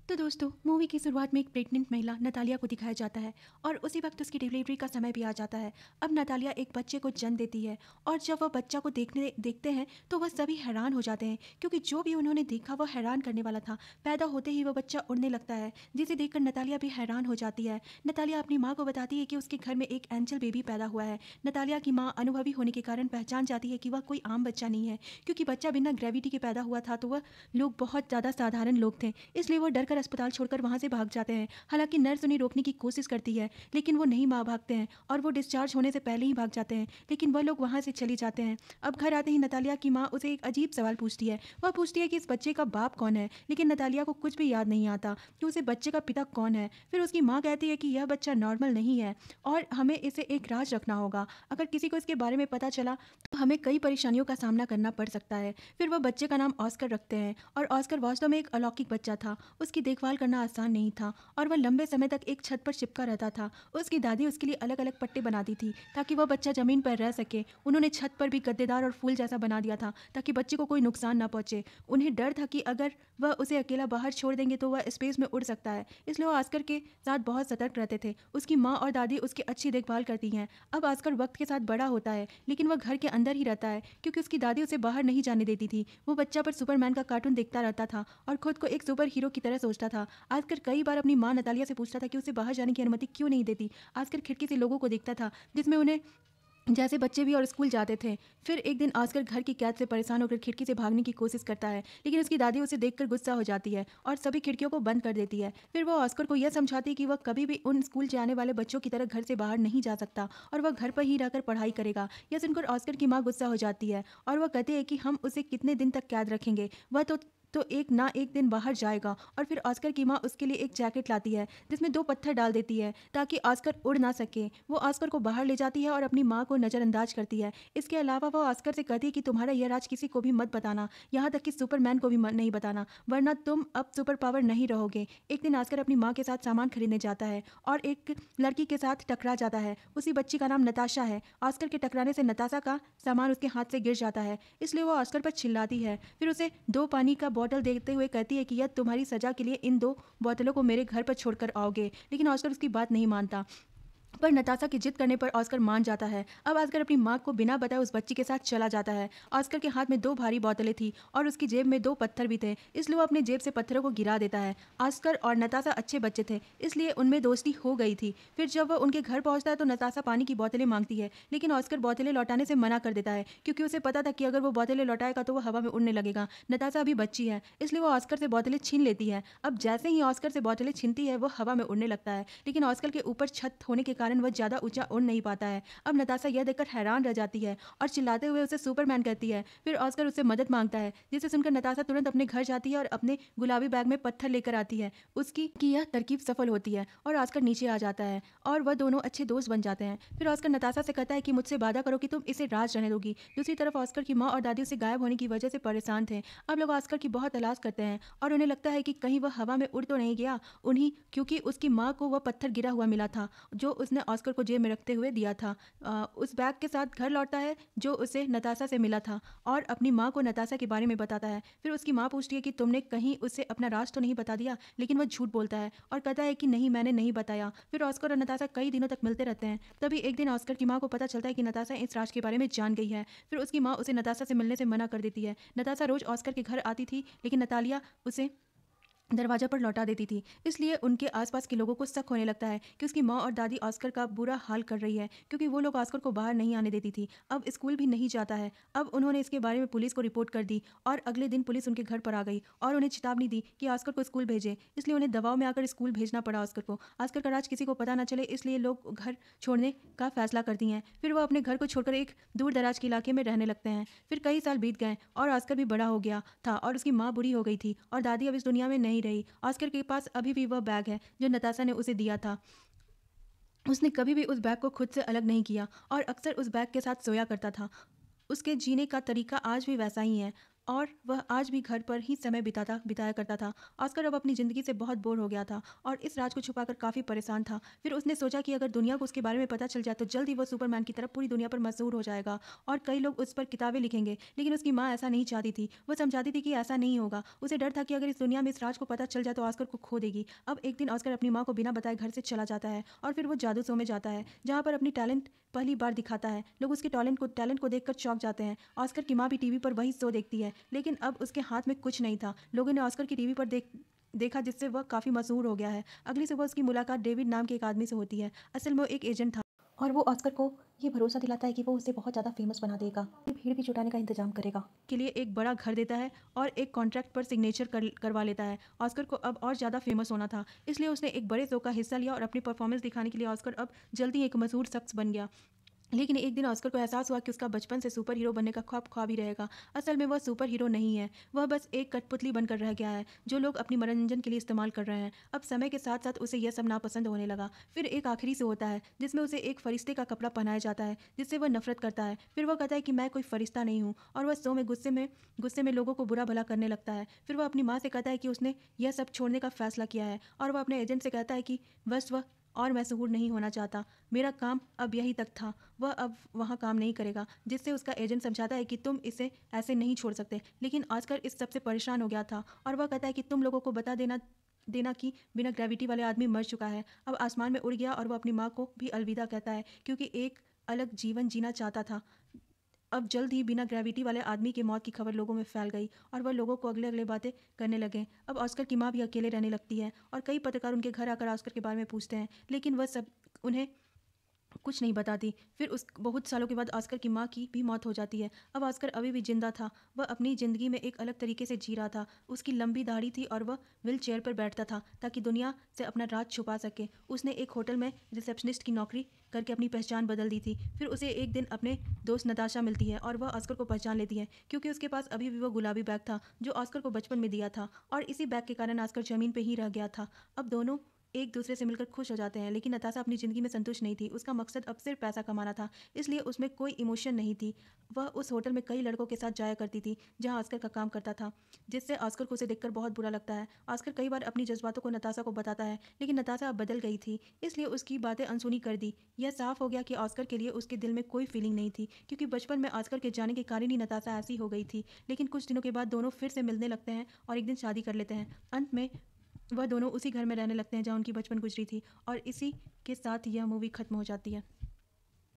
तो दोस्तों मूवी की शुरुआत में एक प्रेग्नेंट महिला नतालिया को दिखाया जाता है और उसी वक्त उसकी डिलीवरी का समय भी आ जाता है। अब नतालिया एक बच्चे को जन्म देती है और जब वह बच्चा को देखते हैं तो वह सभी हैरान हो जाते हैं क्योंकि जो भी उन्होंने देखा वह हैरान करने वाला था। पैदा होते ही वह बच्चा उड़ने लगता है जिसे देखकर नतालिया भी हैरान हो जाती है। नतालिया अपनी माँ को बताती है कि उसके घर में एक एंजल बेबी पैदा हुआ है। नतालिया की माँ अनुभवी होने के कारण पहचान जाती है कि वह कोई आम बच्चा नहीं है, क्योंकि बच्चा बिना ग्रेविटी के पैदा हुआ था तो वह लोग बहुत ज़्यादा साधारण लोग थे, इसलिए वो डरकर अस्पताल छोड़कर वहाँ से भाग जाते हैं। हालांकि नर्स उन्हें रोकने की कोशिश करती है लेकिन वो नहीं भागते हैं और वो डिस्चार्ज होने से पहले ही भाग जाते हैं, लेकिन वह लोग वहाँ से चली जाते हैं। अब घर आते ही नतालिया की माँ उसे एक अजीब सवाल पूछती है। वह पूछती है कि इस बच्चे का बाप कौन है, लेकिन नतालिया को कुछ भी याद नहीं आता कि उसे बच्चे का पिता कौन है। फिर उसकी माँ कहती है कि यह बच्चा नॉर्मल नहीं है और हमें इसे एक राज रखना होगा। अगर किसी को इसके बारे में पता चला तो हमें कई परेशानियों का सामना करना पड़ सकता है। फिर वह बच्चे का नाम ऑस्कर रखते हैं और ऑस्कर वास्तव में एक अलौकिक बच्चा था। उसकी देखभाल करना आसान नहीं था और वह लंबे समय तक एक छत पर चिपका रहता था। उसकी दादी उसके लिए अलग अलग पट्टे बनाती थी ताकि वह बच्चा जमीन पर रह सके। उन्होंने छत पर भी गद्देदार और फूल जैसा बना दिया था ताकि बच्चे को कोई नुकसान ना पहुंचे। उन्हें डर था कि अगर वह उसे अकेला बाहर छोड़ देंगे तो वह स्पेस में उड़ सकता है, इसलिए वह ऑस्कर के साथ बहुत सतर्क रहते थे। उसकी माँ और दादी उसकी अच्छी देखभाल करती हैं। अब ऑस्कर वक्त के साथ बड़ा होता है लेकिन वह घर के अंदर ही रहता है क्योंकि उसकी दादी उसे बाहर नहीं जाने देती थी। वो बच्चा पर सुपरमैन का कार्टून देखता रहता था और खुद को एक सुपर हीरो की तरह सोचता था। आजकर कई बार अपनी माँ नतालिया से पूछता था कि उसे बाहर जाने की अनुमति क्यों नहीं देती। आजकर खिड़की से लोगों को देखता था जिसमें उन्हें जैसे बच्चे भी और स्कूल जाते थे। फिर एक दिन ऑस्कर घर की कैद से परेशान होकर खिड़की से भागने की कोशिश करता है, लेकिन उसकी दादी उसे देखकर गुस्सा हो जाती है और सभी खिड़कियों को बंद कर देती है। फिर वो ऑस्कर को यह समझाती है कि वह कभी भी उन स्कूल जाने वाले बच्चों की तरह घर से बाहर नहीं जा सकता और वह घर पर ही रहकर पढ़ाई करेगा। यह सुनकर ऑस्कर की माँ गुस्सा हो जाती है और वह कहती है कि हम उसे कितने दिन तक कैद रखेंगे, वह तो एक ना एक दिन बाहर जाएगा। और फिर ऑस्कर की माँ उसके लिए एक जैकेट लाती है जिसमें 2 पत्थर डाल देती है ताकि ऑस्कर उड़ ना सके। वो ऑस्कर को बाहर ले जाती है और अपनी माँ को नज़रअंदाज करती है। इसके अलावा वो ऑस्कर से कहती है कि तुम्हारा यह राज किसी को भी मत बताना, यहाँ तक कि सुपरमैन को भी नहीं बताना, वरना तुम अब सुपर पावर नहीं रहोगे। एक दिन ऑस्कर अपनी माँ के साथ सामान खरीदने जाता है और एक लड़की के साथ टकरा जाता है। उसी बच्ची का नाम नताशा है। ऑस्कर के टकराने से नताशा का सामान उसके हाथ से गिर जाता है, इसलिए वो ऑस्कर पर चिल्लाती है। फिर उसे 2 पानी का बोतल देते हुए कहती है कि यह तुम्हारी सजा के लिए इन 2 बोतलों को मेरे घर पर छोड़कर आओगे, लेकिन ऑस्कर उसकी बात नहीं मानता। पर नताशा की जिद करने पर ऑस्कर मान जाता है। अब ऑस्कर अपनी माँ को बिना बताए उस बच्ची के साथ चला जाता है। ऑस्कर के हाथ में 2 भारी बोतलें थी और उसकी जेब में 2 पत्थर भी थे, इसलिए वो अपनी जेब से पत्थरों को गिरा देता है। ऑस्कर और नताशा अच्छे बच्चे थे, इसलिए उनमें दोस्ती हो गई थी। फिर जब वह उनके घर पहुंचता है तो नताशा पानी की बोतलें मांगती है, लेकिन ऑस्कर बोतलें लौटाने से मना कर देता है क्योंकि उसे पता था कि अगर वो बोतलें लौटाएगा तो वह हवा में उड़ने लगेगा। नताशा अभी बच्ची है, इसलिए वो ऑस्कर से बोतलें छीन लेती है। अब जैसे ही ऑस्कर से बोतलें छीनती है वो हवा में उड़ने लगता है, लेकिन ऑस्कर के ऊपर छत होने के कारण वह ज़्यादा ऊंचा उड़ नहीं पाता है। अब नताशा यह देखकर हैरान रह जाती है और चिल्लाते हुए उसे सुपरमैन कहती है। फिर ऑस्कर उससे मदद मांगता है, जिसे सुनकर नताशा तुरंत अपने घर जाती है और अपने गुलाबी बैग में पत्थर लेकर आती है। उसकी की यह तरकीब सफल होती है और ऑस्कर नीचे आ जाता है और वह दोनों अच्छे दोस्त बन जाते हैं। फिर ऑस्कर नताशा से कहता है कि मुझसे वादा करो कि तुम इसे राज रहने दोगी। दूसरी तरफ ऑस्कर की माँ और दादी उसे गायब होने की वजह से परेशान थे। अब लोग ऑस्कर की बहुत तलाश करते हैं और उन्हें लगता है कि कहीं वह हवा में उड़ तो नहीं गया, उन्हीं क्योंकि उसकी माँ को वह पत्थर गिरा हुआ मिला था जो उसने ऑस्कर को जेब में रखते हुए दिया था। उस बैग के साथ घर लौटता है जो उसे नताशा से मिला था और अपनी माँ को नताशा के बारे में बताता है। फिर उसकी माँ पूछती है कि तुमने कहीं उसे अपना राज तो नहीं बता दिया, लेकिन वह झूठ बोलता है और कहता है कि नहीं, मैंने नहीं बताया। फिर ऑस्कर और नताशा कई दिनों तक मिलते रहते हैं। तभी एक दिन ऑस्कर की माँ को पता चलता है कि नताशा इस राज के बारे में जान गई है। फिर उसकी माँ उसे नताशा से मिलने से मना कर देती है। नताशा रोज ऑस्कर के घर आती थी लेकिन नतालिया उसे दरवाजा पर लौटा देती थी, इसलिए उनके आसपास के लोगों को शक होने लगता है कि उसकी माँ और दादी ऑस्कर का बुरा हाल कर रही है क्योंकि वो लोग ऑस्कर को बाहर नहीं आने देती थी। अब स्कूल भी नहीं जाता है। अब उन्होंने इसके बारे में पुलिस को रिपोर्ट कर दी और अगले दिन पुलिस उनके घर पर आ गई और उन्हें चेतावनी दी कि ऑस्कर को स्कूल भेजे, इसलिए उन्हें दबाव में आकर स्कूल भेजना पड़ा ऑस्कर को। ऑस्कर का राज किसी को पता न चले इसलिए लोग घर छोड़ने का फैसला करती हैं। फिर वह अपने घर को छोड़कर एक दूर दराज के इलाके में रहने लगते हैं। फिर कई साल बीत गए और ऑस्कर भी बड़ा हो गया था और उसकी माँ बुरी हो गई थी और दादी अब इस दुनिया में नहीं रही। ऑस्कर के पास अभी भी वह बैग है जो नताशा ने उसे दिया था। उसने कभी भी उस बैग को खुद से अलग नहीं किया और अक्सर उस बैग के साथ सोया करता था। उसके जीने का तरीका आज भी वैसा ही है। और वह आज भी घर पर ही समय बिताया करता था। ऑस्कर अब अपनी ज़िंदगी से बहुत बोर हो गया था और इस राज को छुपाकर काफ़ी परेशान था। फिर उसने सोचा कि अगर दुनिया को उसके बारे में पता चल जाए तो जल्द ही वो सुपरमैन की तरह पूरी दुनिया पर मशहूर हो जाएगा और कई लोग उस पर किताबें लिखेंगे। लेकिन उसकी माँ ऐसा नहीं चाहती थी। वो समझाती थी कि ऐसा नहीं होगा। उसे डर था कि अगर इस दुनिया में इस राज को पता चल जाए तो ऑस्कर को खो देगी। अब एक दिन ऑस्कर अपनी माँ को बिना बताए घर से चला जाता है और फिर वो जादू शो में जाता है जहाँ पर अपनी टैलेंट पहली बार दिखाता है। लोग उसके टैलेंट को देखकर चौंक जाते हैं। ऑस्कर की माँ भी टीवी पर वही शो देखती है, लेकिन अब उसके हाथ में कुछ नहीं था। लोगों ने ऑस्कर की टीवी पर देखा जिससे वह काफ़ी मशहूर हो गया है। अगली सुबह उसकी मुलाकात डेविड नाम के एक आदमी से होती है। असल में वो एक एजेंट था और वो ऑस्कर को ये भरोसा दिलाता है कि वो उसे बहुत ज़्यादा फेमस बना देगा, भीड़ भी जुटाने का इंतजाम करेगा। के लिए एक बड़ा घर देता है और एक कॉन्ट्रैक्ट पर सिग्नेचर करवा लेता है। ऑस्कर को अब और ज़्यादा फेमस होना था, इसलिए उसने एक बड़े शो का हिस्सा लिया और अपनी परफॉर्मेंस दिखाने के लिए ऑस्कर अब जल्दी एक मशहूर शख्स बन गया। लेकिन एक दिन ऑस्कर को एहसास हुआ कि उसका बचपन से सुपर हीरो बनने का ख्वाब ही रहेगा। असल में वह सुपर हीरो नहीं है, वह बस एक कठपुतली बनकर रह गया है जो लोग अपनी मनोरंजन के लिए इस्तेमाल कर रहे हैं। अब समय के साथ साथ उसे यह सब नापसंद होने लगा। फिर एक आखिरी से होता है जिसमें उसे एक फरिश्ते का कपड़ा पहनाया जाता है जिससे वह नफरत करता है। फिर वह कहता है कि मैं कोई फरिश्ता नहीं हूँ और वह शो में गुस्से में लोगों को बुरा भला करने लगता है। फिर वह अपनी माँ से कहता है कि उसने यह सब छोड़ने का फैसला किया है और वह अपने एजेंट से कहता है कि बस वह और मशहूर नहीं होना चाहता। मेरा काम अब यही तक था। वह अब वहाँ काम नहीं करेगा, जिससे उसका एजेंट समझाता है कि तुम इसे ऐसे नहीं छोड़ सकते। लेकिन ऑस्कर इस सब से परेशान हो गया था और वह कहता है कि तुम लोगों को बता देना देना कि बिना ग्रेविटी वाले आदमी मर चुका है। अब आसमान में उड़ गया और वह अपनी माँ को भी अलविदा कहता है क्योंकि एक अलग जीवन जीना चाहता था। अब जल्द ही बिना ग्रेविटी वाले आदमी की मौत की खबर लोगों में फैल गई और वह लोगों को अगले अगले बातें करने लगे। अब ऑस्कर की माँ भी अकेले रहने लगती है और कई पत्रकार उनके घर आकर ऑस्कर के बारे में पूछते हैं, लेकिन वह सब उन्हें कुछ नहीं बताती। फिर उस बहुत सालों के बाद ऑस्कर की माँ की भी मौत हो जाती है। अब ऑस्कर अभी भी जिंदा था। वह अपनी ज़िंदगी में एक अलग तरीके से जी रहा था। उसकी लंबी दाढ़ी थी और वह व्हील चेयर पर बैठता था ताकि दुनिया से अपना राज छुपा सके। उसने एक होटल में रिसेप्शनिस्ट की नौकरी करके अपनी पहचान बदल दी थी। फिर उसे एक दिन अपने दोस्त नताशा मिलती है और वह ऑस्कर को पहचान लेती है क्योंकि उसके पास अभी भी वो गुलाबी बैग था जो ऑस्कर को बचपन में दिया था और इसी बैग के कारण ऑस्कर ज़मीन पर ही रह गया था। अब दोनों एक दूसरे से मिलकर खुश हो जाते हैं, लेकिन नताशा अपनी ज़िंदगी में संतुष्ट नहीं थी। उसका मकसद अब सिर्फ पैसा कमाना था, इसलिए उसमें कोई इमोशन नहीं थी। वह उस होटल में कई लड़कों के साथ जाया करती थी जहां ऑस्कर का काम करता था, जिससे ऑस्कर को उसे देखकर बहुत बुरा लगता है। ऑस्कर कई बार अपनी जज्बातों को नताशा को बताता है, लेकिन नताशा अब बदल गई थी, इसलिए उसकी बातें अनसुनी कर दी। यह साफ हो गया कि ऑस्कर के लिए उसके दिल में कोई फीलिंग नहीं थी, क्योंकि बचपन में ऑस्कर के जाने के कारण ही नताशा ऐसी हो गई थी। लेकिन कुछ दिनों के बाद दोनों फिर से मिलने लगते हैं और एक दिन शादी कर लेते हैं। अंत में वह दोनों उसी घर में रहने लगते हैं जहाँ उनकी बचपन गुजरी थी और इसी के साथ यह मूवी खत्म हो जाती है।